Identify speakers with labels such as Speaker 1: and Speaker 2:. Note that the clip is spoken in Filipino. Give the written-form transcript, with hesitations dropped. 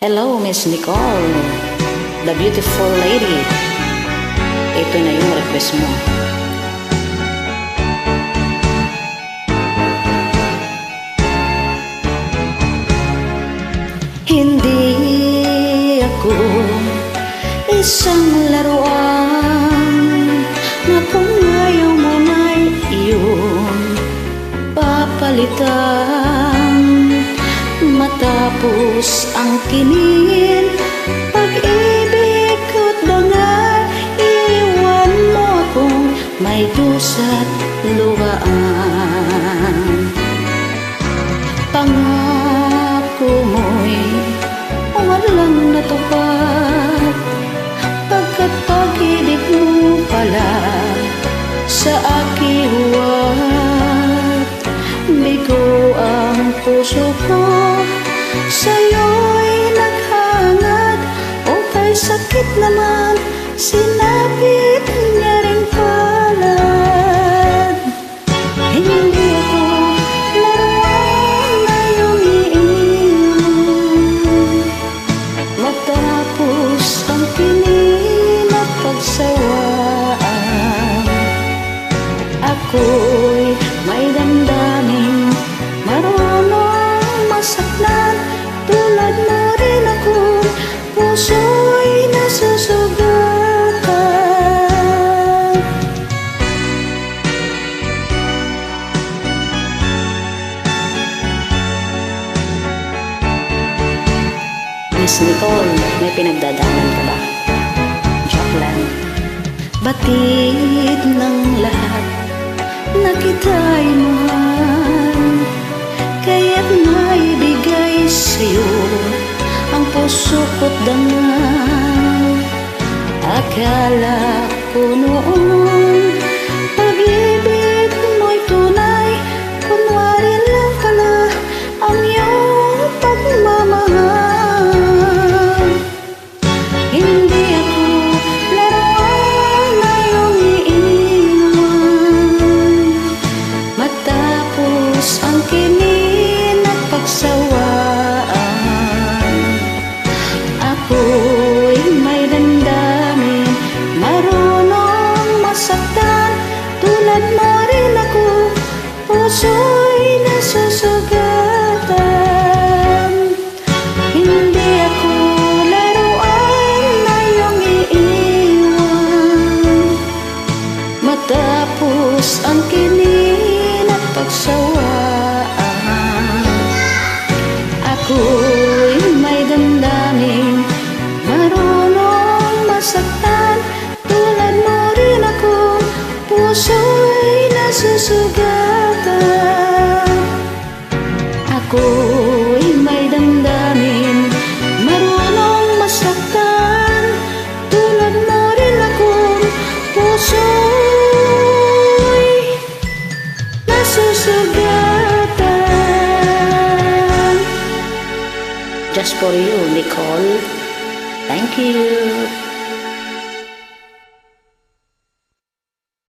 Speaker 1: Hello, Miss Nicole, the beautiful lady. Ito na yung request mo. Hindi ako isang laruan na kung ayaw mo na'y iyong papalitan. Matapos ang kinin, pag-ibig ko't dangal, iwan mo akong may dusa't luhaan. Pangako mo'y walang natupad, pagkat pag-ibig mo pala sa aking huwad. Bigo ang puso ko, sa'yo'y naghangad, o kay sakit naman, sinapit niya rin palad. Hindi ako laruan na iyong iiwan, matapos ang kinin at pagsawaan. Ako'y may damdamin, marunong masaktan, tulad mo rin ako, puso'y nasusugatan. Miss Nicole, may pinagdadaanan ka ba? Joke lang. Batid ng lahat na kita'y mahal, kaya't naibigay sa'yo ang puso ko't dangal. Akala ko noon pag-ibig mo'y tunay, kunwari lang pala ang iyong pagmamahal. Hindi ako laruan na iyong iiwan, matapos ang kinin at pagsawaan. Ako'y may damdamin, marunong masaktan, tulad mo rin ako, puso'y nasusugatan. Hindi ako laruan na iyong iiwan, matapos ang kinin at pagsawaan. Ako'y may damdamin, marunong masaktan, tulad mo rin ako, puso'y nasusugatan. Ako'y may damdamin, marunong masaktan, tulad mo rin ako, puso'y nasusugatan. Just for you, Nicole. Thank you.